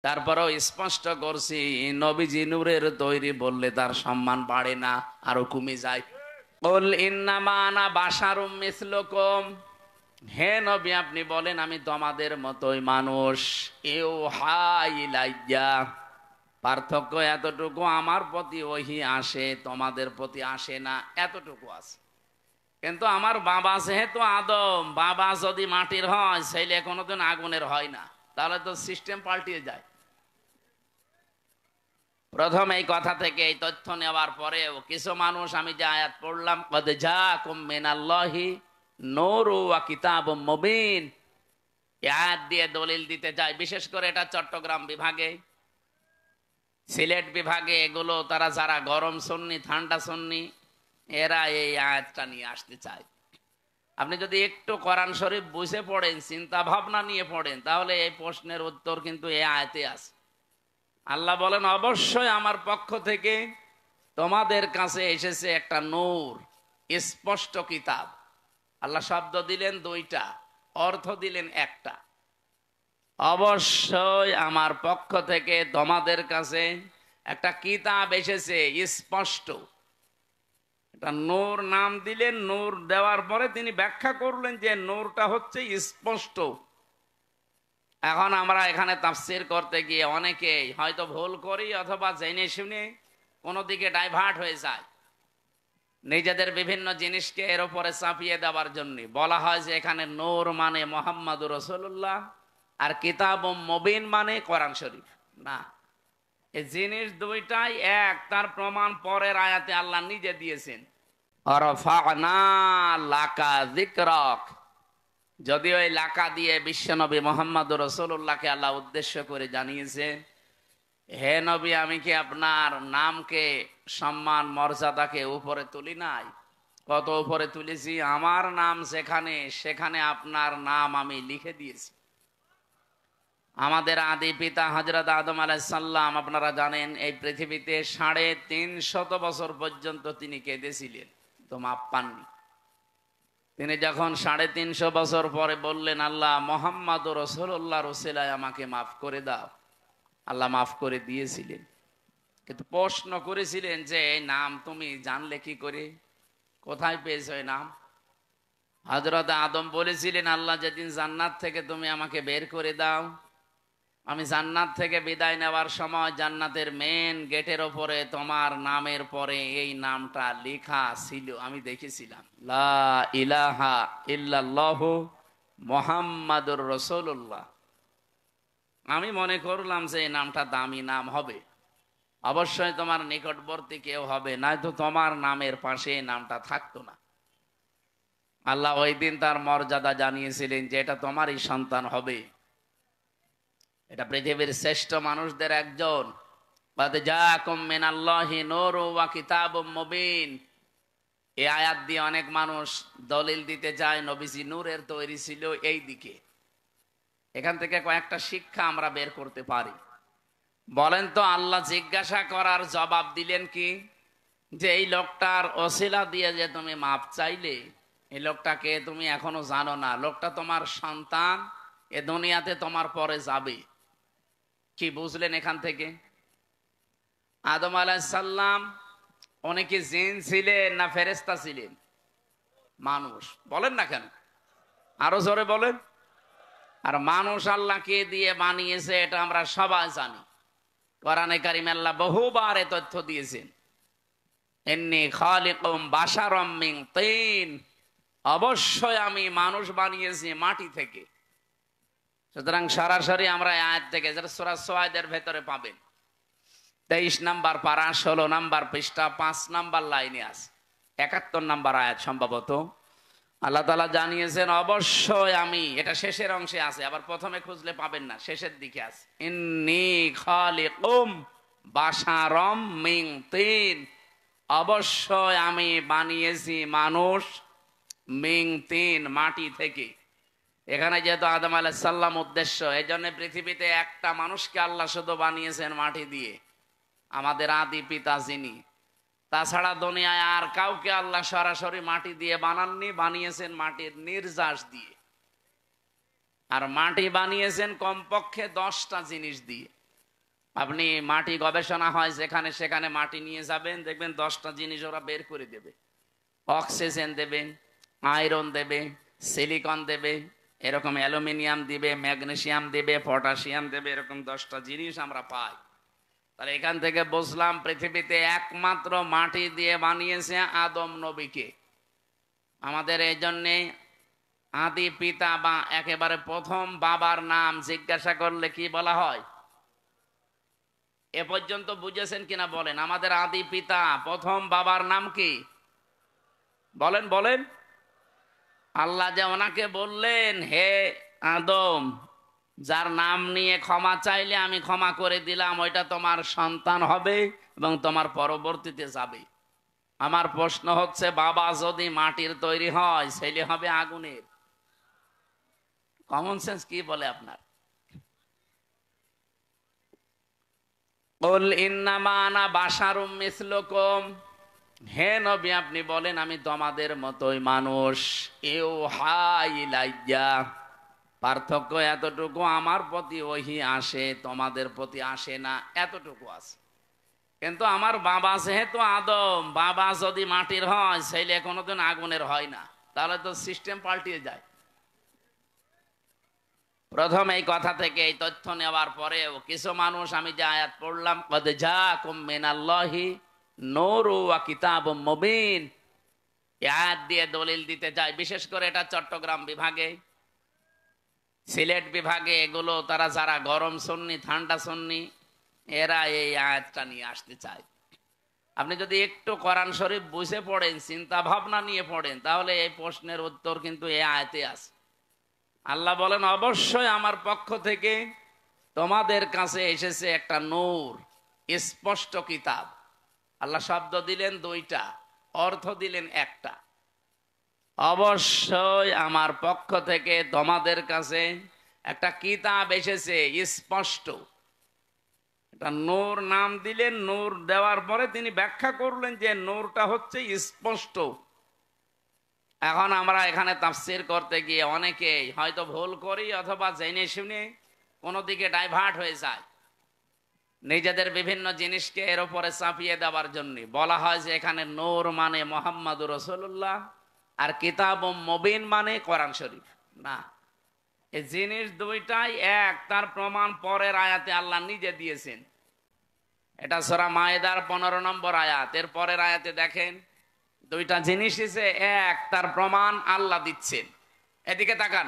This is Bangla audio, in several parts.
তারপরেও স্পষ্ট করছি, নবীজি নূরের তৈরি বললে তার সম্মান বাড়ে না, আরো কমে যায়। কুল ইন্নামা আনা বাশারুম মিসলুকুম, হে নবী আপনি বলেন আমি তোমাদের মতোই মানুষ। ইউহা ইলাইয়া, পার্থক্য এতটুকু, আমার প্রতি ওহী আসে, তোমাদের প্রতি আসে না, এতটুকু আছে। কিন্তু আমার বাবা যেহেতু আদম, বাবা যদি মাটির হয়, ছেলে কোনোদিন আগুনের হয় না, তাহলে তো সিস্টেম পাল্টিয়ে যায়। প্রথম এই কথা থেকে এই তথ্য নেওয়ার পরেও কিছু মানুষ, আমি যে আয়াত পড়লাম, কদ জাকুম মিনাল্লাহি নূরু ওয়া কিতাবুম মুবিন, এই আয়াত দিয়ে দলিল দিতে চায়। বিশেষ করে এটা চট্টগ্রাম বিভাগে, সিলেট বিভাগে এগুলো তারা যারা গরম সুন্নি ঠান্ডা সুন্নি, এরা এই আয়াতটা নিয়ে আসতে চায়। আপনি যদি একটু কোরআন শরীফ বুঝে পড়েন, চিন্তা ভাবনা নিয়ে পড়েন, তাহলে এই প্রশ্নের উত্তর কিন্তু এই আয়াতে আছে। আল্লাহ বলেন অবশ্যই আমার পক্ষ থেকে তোমাদের কাছে এসেছে একটা নূর, স্পষ্ট কিতাব। আল্লাহ শব্দ দিলেন দুইটা, অর্থ দিলেন একটা। অবশ্যই আমার পক্ষ থেকে তোমাদের কাছে একটা কিতাব এসেছে স্পষ্ট। এটা নূর নাম দিলেন, নূর দেওয়ার পরে তিনি ব্যাখ্যা করলেন যে নূরটা হচ্ছে স্পষ্ট। এখন আমরা এখানে তাফসীর করতে গিয়ে অনেকেই হয়তো ভুল করি, অথবা জেনে শুনে কোনো দিকে ডাইভার্ট হয়ে যায়। নিজেদের বিভিন্ন জিনিসকে এর উপরে চাপিয়ে দেওয়ার জন্য বলা হয় যে এখানে নূর মানে মুহাম্মাদুর রাসূলুল্লাহ, আর কিতাব মুবিন মানে কোরআন শরীফ। না, এই জিনিস দুইটাই এক, তার প্রমাণ পরের আয়াতে আল্লাহ নিজে দিয়েছেন। অরফা'না লাকা যিকরাক, যদিও এই লাকা দিয়ে বিশ্বনবী মুহাম্মদুর রাসূলুল্লাহকে আল্লাহ উদ্দেশ্য করে জানিয়েছে, হে নবী আমি কি আপনার নামকে, সম্মান মর্যাদাকে উপরে তুলি নাই? কত উপরে তুলেছি, আমার নাম যেখানে সেখানে আপনার নাম আমি লিখে দিয়েছি। আমাদের আদি পিতা হযরত আদম আলাইহিস সালাম, আপনারা জানেন এই পৃথিবীতে 350 বছর পর্যন্ত তিনি কেঁদেছিলেন, তো মাপ পাননি। তিনি যখন 350 বছর পরে বললেন, আল্লাহ মুহাম্মাদুর রাসূলুল্লাহর ওসিলায় আমাকে মাফ করে দাও, আল্লাহ মাফ করে দিয়েছিলেন। কিন্তু প্রশ্ন করেছিলেন যে এই নাম তুমি জানলে কি করে, কোথায় পেয়েছো এই নাম? হযরত আদম বলেছিলেন, আল্লাহ যেদিন জান্নাত থেকে তুমি আমাকে বের করে দাও, আমি জান্নাত থেকে বিদায় নেওয়ার সময় জান্নাতের মেন গেটের ওপরে তোমার নামের পরে এই নামটা লেখা ছিল, আমি দেখেছিলাম, লা ইলাহা ইল্লাল্লাহু মুহাম্মাদুর রাসূলুল্লাহ। আমি মনে করলাম যে এই নামটা দামি নাম হবে, অবশ্যই তোমার নিকটবর্তী কেউ হবে, নয়তো তোমার নামের পাশে এই নামটা থাকতো না। আল্লাহ ওই দিন তার মর্যাদা জানিয়েছিলেন যে এটা তোমারই সন্তান হবে, এটা পৃথিবীর শ্রেষ্ঠ মানুষদের একজন। কদ জাকুম মিনাল্লাহি নূরু ওয়া কিতাবুম মুবিন, এই আয়াত দিয়ে অনেক মানুষ দলিল দিতে চায় নবীজি নূরের তৈরি ছিল এই দিকে। এখান থেকে কয়েকটা শিক্ষা আমরা বের করতে পারি। বলেন তো, আল্লাহ জিজ্ঞাসা করার জবাব দিলেন কি, যে এই লোকটার ওসিলা দিয়ে যে তুমি মাপ চাইলে, এই লোকটাকে তুমি এখনো জানো না, লোকটা তোমার সন্তান, এ দুনিয়াতে তোমার পরে যাবে। কি বুঝলেন এখান থেকে? আদম আলাইহিস সালাম অনেকে জিন ছিলেন না ফেরেশতা ছিলেন? মানুষ। বলেন না কেন, আরো জোরে বলেন। আর মানুষ আল্লাহকে দিয়ে বানিয়েছে, এটা আমরা সবাই জানি। কোরআনে কারিমে আল্লাহ বহুবার এ তথ্য দিয়েছেন, ইন্নী খালিকুম বাশারাম মিন তিন, অবশ্যই আমি মানুষ বানিয়েছি মাটি থেকে। সুতরাং সরাসরি আমরা এই আয়াত থেকে, যেটা সূরা সুয়াদের ভেতরে পাবেন, 23 নম্বর পারা 16 নম্বর পৃষ্ঠা 5 নম্বর লাইনে আছে, 71 নম্বর আয়াত সম্ভবত। আল্লাহ তাআলা জানিয়েছেন অবশ্যই আমি, এটা শেষের অংশে আছে, আবার প্রথমে খুঁজলে পাবেন না, শেষের দিকে আছে, ইন্নী খালিকুম বাশারাম মিন তিন, অবশ্যই আমি বানিয়েছি মানুষ মিন তিন, মাটি থেকে। এখানে যেহেতু আদম আলাইহিস সালাম উদ্দেশ্য, এই জন্য পৃথিবীতে একটা মানুষকে আল্লাহ শুধু বানিয়েছেন মাটি দিয়ে, আমাদের আদি পিতা যিনি। তাছাড়া দুনিয়ায় আর কাউকে আল্লাহ সরাসরি মাটি দিয়ে বানাননি, বানিয়েছেন মাটির নির্যাস দিয়ে। আর মাটি বানিয়েছেন কমপক্ষে 10টা জিনিস দিয়ে। আপনি মাটি গবেষণা হয় যেখানে সেখানে মাটি নিয়ে যাবেন, দেখবেন 10টা জিনিস ওরা বের করে দেবে। অক্সিজেন দেবে, আয়রন দেবে, সিলিকন দেবে, এরকম অ্যালুমিনিয়াম দিবে, ম্যাগনেসিয়াম দেবে, পটাশিয়াম দেবে, এরকম 10টা জিনিস আমরা পাই। তাহলে এখান থেকে বুঝলাম পৃথিবীতে একমাত্র মাটি দিয়ে বানিয়েছে আদম নবীকে। আমাদের এই জন্যে আদি পিতা বা একেবারে প্রথম বাবার নাম জিজ্ঞাসা করলে কি বলা হয়? এ পর্যন্ত বুঝেছেন কিনা বলেন? আমাদের আদি পিতা প্রথম বাবার নাম কি? বলেন বলেন। আল্লাহ যে ওনাকে বললেন, হে আদম, যার নাম নিয়ে ক্ষমা চাইলে আমি ক্ষমা করে দিলাম, ওইটা তোমার সন্তান হবে এবং তোমার পরবর্তীতে যাবে। আমার প্রশ্ন হচ্ছে, বাবা যদি মাটির তৈরি হয়, ছেলে হবে আগুনের। কমন সেন্স কি বলে আপনার? কুল ইন্নামা আনা বাশারুম মিসলুকুম, হে নবী আপনি বলেন আমি তোমাদের মতোই মানুষ। ইউহা ইলাইয়া, পার্থক্য এতটুকু, আমার প্রতি ওহী আসে, তোমাদের প্রতি আসে না, এতটুকু আছে। কিন্তু আমার বাবা যেহেতু আদম, বাবা যদি মাটির হয়, ছেলে কোনোদিন আগুনের হয় না, তাহলে তো সিস্টেম পাল্টিয়ে যায়। প্রথম এই কথা থেকে এই তথ্য নেওয়ার পরেও কিছু মানুষ, আমি যে আয়াত পড়লাম, কদ জাকুম মিনাল্লাহি নূরুন ওয়া কিতাবুম মুবিন, এই আয়াত দিয়ে দলিল দিতে যায়। বিশেষ করে এটা চট্টগ্রাম বিভাগে, সিলেট বিভাগে, এগুলো তারা যারা গরম সুন্নি ঠান্ডা সুন্নি, এরা এই আয়াতটা নিয়ে আসতে চায়। আপনি যদি একটু কোরআন শরীফ বুঝে পড়েন, চিন্তা ভাবনা নিয়ে পড়েন, তাহলে এই প্রশ্নের উত্তর কিন্তু এই আয়াতে আছে। আল্লাহ বলেন, অবশ্যই আমার পক্ষ থেকে তোমাদের কাছে এসেছে একটা নূর, স্পষ্ট কিতাব। আল্লাহ শব্দ দিলেন দুইটা, অর্থ দিলেন একটা। অবশ্যই আমার পক্ষ থেকে তোমাদের কাছে একটা কিতাব এসেছে স্পষ্ট। এটা নূর নাম দিলেন, নূর দেওয়ার পরে তিনি ব্যাখ্যা করলেন যে নূরটা হচ্ছে স্পষ্ট। এখন আমরা এখানে তাফসীর করতে গিয়ে অনেকেই হয়তো ভুল করি, অথবা জেনে শুনে কোনো দিকে ডাইভার্ট হয়ে যায়। নিজেদের বিভিন্ন জিনিসকে এর উপরে চাপিয়ে দেওয়ার জন্য বলা হয় যে এখানে নূর মানে মুহাম্মাদুর রাসূলুল্লাহ, আর কিতাব মুবিন মানে কোরআন শরীফ। না, এই জিনিস দুইটাই এক, তার প্রমাণ পরের আয়াতে আল্লাহ নিজে দিয়েছেন। এটা সূরা মায়েদার 15 নম্বর আয়াত, এর পরের আয়াতে দেখেন, দুইটা জিনিস এসে এক, তার প্রমাণ আল্লাহ দিচ্ছেন। এদিকে তাকান,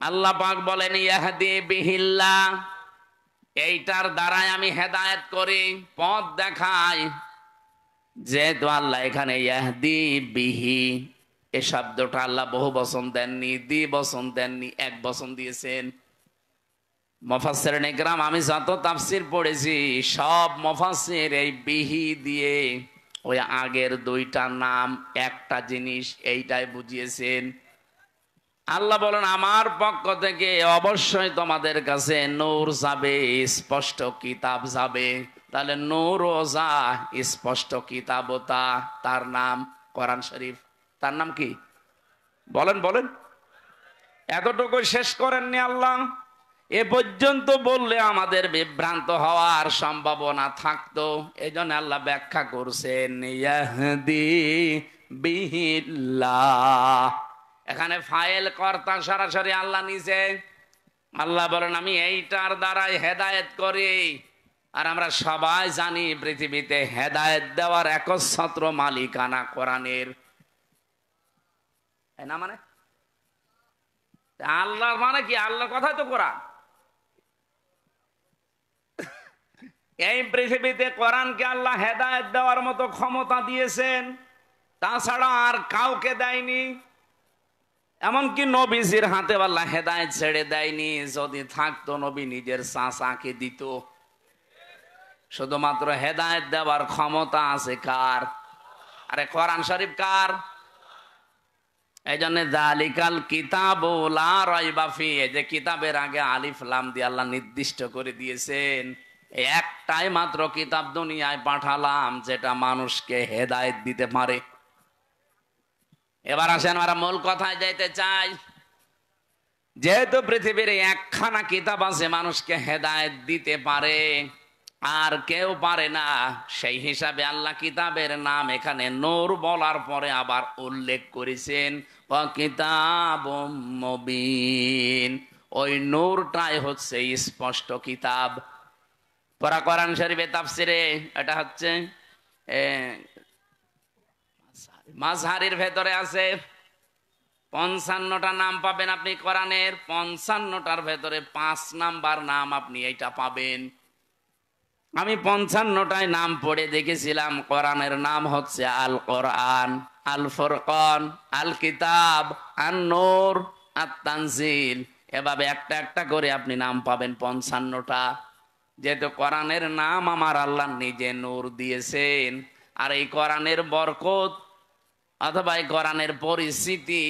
আল্লাহ পাক বলেন, ইয়াহদি বিহিল্লাহ, এইটার দ্বারাই আমি হেদায়েত করি, পথ দেখাই। যেহেতু আল্লাহ এখানে ইয়াহদি বিহি, এই শব্দটা আল্লাহ বহু বচন দেননি, দ্বি বচন দেননি, এক বচন দিয়েছেন। মুফাসসিরিন ইকরাম, আমি যত তাফসীর পড়েছি, সব মুফাসসির এই বিহি দিয়ে ওই আগের দুইটা নাম একটা জিনিস এইটাই বুঝিয়েছেন। আল্লাহ বলেন, আমার পক্ষ থেকে অবশ্যই তোমাদের কাছে নূর যাবে, স্পষ্ট কিতাব যাবে। তাহলে নূর ও যা, স্পষ্ট কিতাবও তা, তার নাম কোরআন শরীফ। তার নাম কি? বলেন বলেন। এতটুকু শেষ করেননি আল্লাহ, এ পর্যন্ত বললে আমাদের বিভ্রান্ত হওয়ার সম্ভাবনা থাকতো। এই জন্য আল্লাহ ব্যাখ্যা করছেন, ইয়াহদি বিহিল্লাহ। এখানে ফাইল কর্তা সরাসরি আল্লাহ নিজে। আল্লাহ বলেন, আমি এইটার দ্বারাই হেদায়েত করি। আর আমরা সবাই জানি পৃথিবীতে হেদায়েত দেওয়ার একচ্ছত্র মালিকানা কোরআনের। না মানে আল্লাহর মানে কি? আল্লাহর কথাই তো কোরআন। এই পৃথিবীতে কোরআনকে আল্লাহ হেদায়েত দেওয়ার মতো ক্ষমতা দিয়েছেন, তাছাড়া আর কাউকে দেয়নি। এমনকি নবীজির হাতে আল্লাহ হেদায়েত ছেড়ে দেয়নি। যদি থাকতো, নবী নিজের চাচাকে দিত। শুধুমাত্র হেদায়েত দেওয়ার ক্ষমতা আছে কার? আরে কোরআন শরীফ কার? এই জন্য যালিকাল কিতাবু লা রাইবা ফি, যে কিতাবের আগে আলিফ লাম দিয়ে আল্লাহ নির্দিষ্ট করে দিয়েছেন, একটাই মাত্র কিতাব দুনিয়ায় পাঠালাম যেটা মানুষকে হেদায়েত দিতে পারে। এবার আসেন, আমরা মূল কথায় যাইতে চাই। যেহেতু পৃথিবীর একখানা কিতাব আছে মানুষকে হেদায়েত দিতে পারে, আর কেউ পারে না, সেই হিসাবে আল্লাহ কিতাবের নাম এখানে নূর বলার পরে আবার উল্লেখ করেছেন ওয়া কিতাবুম মুবিন। ওই নূরটাই হচ্ছে স্পষ্ট কিতাব। পরা কোরআন শরীফে তাফসিরে এটা হচ্ছে মাযহারের ভেতরে আছে 55টা নাম পাবেন আপনি কোরআনের। 55টার ভেতরে 5 নাম্বার নাম আপনি এইটা পাবেন। আমি 55টায় নাম পড়ে দেখেছিলাম। কোরআনের নাম হচ্ছে আল কোরআন, আল ফুরকান, আল কিতাব, আন নূর, আত তানজিল। এভাবে একটা একটা করে আপনি নাম পাবেন 55টা। যেহেতু কোরআনের নাম আমার আল্লাহ নিজে নূর দিয়েছেন, আর এই কোরআনের বরকত অথবা এই কোরআনের পরিস্থিতি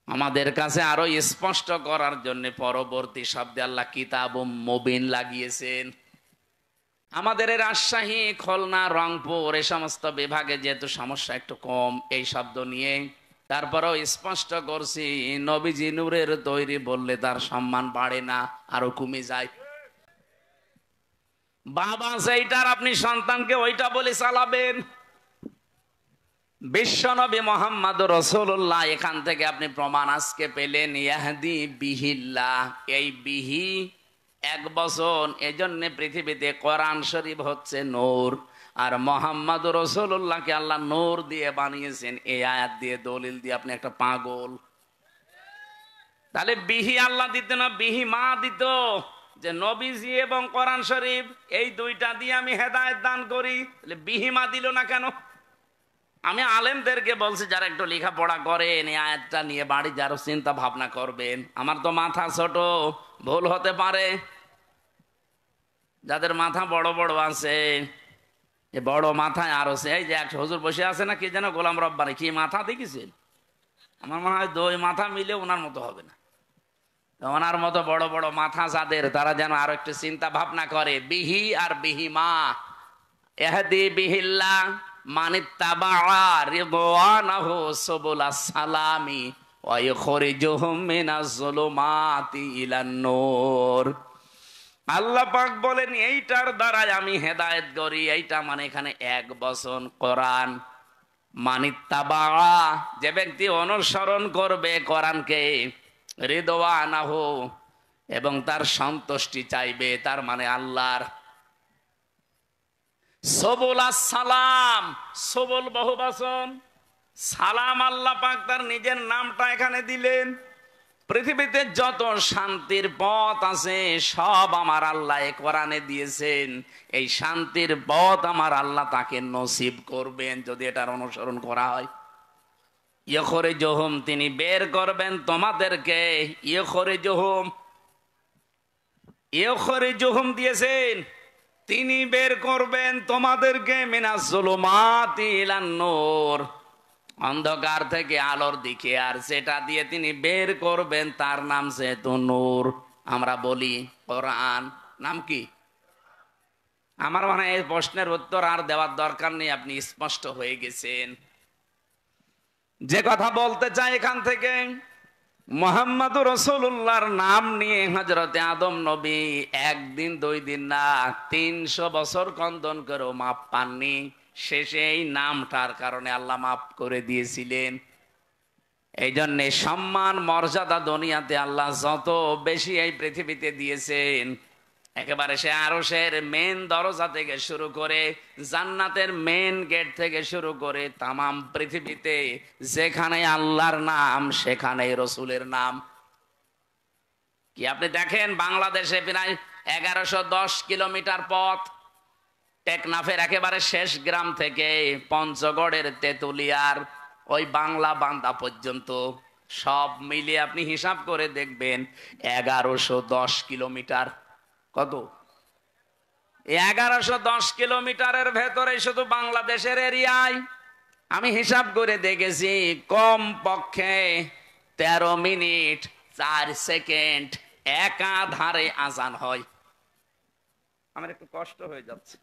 আমাদের কাছে আরো স্পষ্ট করার জন্য পরবর্তী শব্দে আল্লাহ কিতাব মুবিন লাগিয়েছেন। আমাদের রাজশাহী, খুলনা, রংপুর এই সমস্ত বিভাগে যেহেতু সমস্যা একটু কম এই শব্দ নিয়ে, তারপরেও স্পষ্ট করছি নবীজি নূরের তৈরি বললে তার সম্মান বাড়ে না, আরো কমে যায়। বাবা সেইটার আপনি সন্তানকে ওইটা বলে চালাবেন। বিশ্বনবী মুহাম্মদ রাসূলুল্লাহ, এখান থেকে আপনি প্রমাণ আজকে পেলেন। ইয়াহদি বিহিল্লাহ, এই বিহি এক বচন, এজন্য পৃথিবীতে কোরআন শরীফ হচ্ছে নূর, আর মুহাম্মদ রাসূলুল্লাহকে আল্লাহ নূর দিয়ে বানিয়েছেন। এই আয়াত দিয়ে দলিল দিয়ে আপনি একটা পাগল। তাহলে বিহি আল্লাহ দিত না, বিহি মা দিত, যে নবীজি এবং কোরআন শরীফ এই দুইটা দিয়ে আমি হেদায়েত দান করি। তাহলে বিহি মা দিল না কেন? আমি আলেমদেরকে বলছি যারা একটু লেখাপড়া করেন, এই আয়াতটা নিয়ে বাড়ি যারা চিন্তা ভাবনা করবেন। আমার তো মাথা ছোট, ভুল হতে পারে। যাদের মাথা বড় বড় আছে, এ বড় মাথায় আরো এই যে এক হুজুর বসে আছে না, কি যেন গোলাম রব্বানি, কি মাথা দেখেছেন? আমার মনে হয় দুই মাথা মিলে ওনার মতো হবে না। ওনার মতো বড় বড় মাথা যাদের, তারা যেন আরো একটু চিন্তা ভাবনা করে। বিহি আর বিহিমা, ইহদি বিহিল্লাহ মানিত্তাবা রিদওয়ানাহু সুবুলাস সালামি ওয়া ইখরিজুহুম মিনাজ যুলুমাতি ইলান নূর। আল্লাহ পাক বলেন এইটার দ্বারাই আমি হেদায়েত করি। এইটা মানে এখানে এক বচন কোরআন। মানিত্তাবা, যে ব্যক্তি অনুসরণ করবে কোরআনকে, রিদওয়ানাহু, এবং তার সন্তুষ্টি চাইবে, তার মানে আল্লাহর। সবুলাস সালাম, সবুল বহুবচন, সালাম আল্লাহ পাক তার নিজের নামটা এখানে দিলেন। পৃথিবীতে যত শান্তির পথ আছে সব আমার আল্লাহ কোরআনে দিয়েছেন। এই শান্তির পথ আমার আল্লাহ তাকে নসিব করবেন যদি এটার অনুসরণ করা হয়। ইখরিজুহুম, তিনি বের করবেন তোমাদেরকে। ইখরিজুহুম দিয়েছেন, তিনি বের করবেন তোমাদেরকে মিনাজ যুলুমাতি ইলান নূর, অন্ধকার থেকে আলোর দিকে। আর সেটা দিয়ে তিনি বের করবেন, তার নাম যেহেতু নূর, আমরা বলি কোরআন। নাম কি? আমার মনে হয় এই প্রশ্নের উত্তর আর দেওয়ার দরকার নেই, আপনি স্পষ্ট হয়ে গেছেন। যে কথা বলতে চাই এখান থেকে, মুহাম্মদুর রাসূলুল্লাহর নাম নিয়ে হযরতে আদম নবী একদিন দুই দিন না 300 বছর কন্দন করেও মাপ পাননি। শেষে এই নামটার কারণে আল্লাহ মাফ করে দিয়েছিলেন। এই জন্যে সম্মান মর্যাদা দুনিয়াতে আল্লাহ যত বেশি এই পৃথিবীতে দিয়েছেন, একেবারে সে আরশের মেন দরজা থেকে শুরু করে, জান্নাতের মেন গেট থেকে শুরু করে, তামাম পৃথিবীতে যেখানে আল্লাহর নাম সেখানেই রসুলের নাম। কি আপনি দেখেন বাংলাদেশে প্রায় 1110 কিলোমিটার পথ, টেকনাফের একেবারে শেষ গ্রাম থেকে পঞ্চগড়ের তেতুলিয়ার ওই বাংলা বান্দা পর্যন্ত সব মিলিয়ে আপনি হিসাব করে দেখবেন 1110 কিলোমিটার। কত? 1110 কিলোমিটারের ভেতরে শুধু বাংলাদেশের এরিয়ায় আমি হিসাব করে দেখেছি কম পক্ষে 13 মিনিট 4 সেকেন্ড একাধারে আজান হয়। আমার একটু কষ্ট হয়ে যাচ্ছে।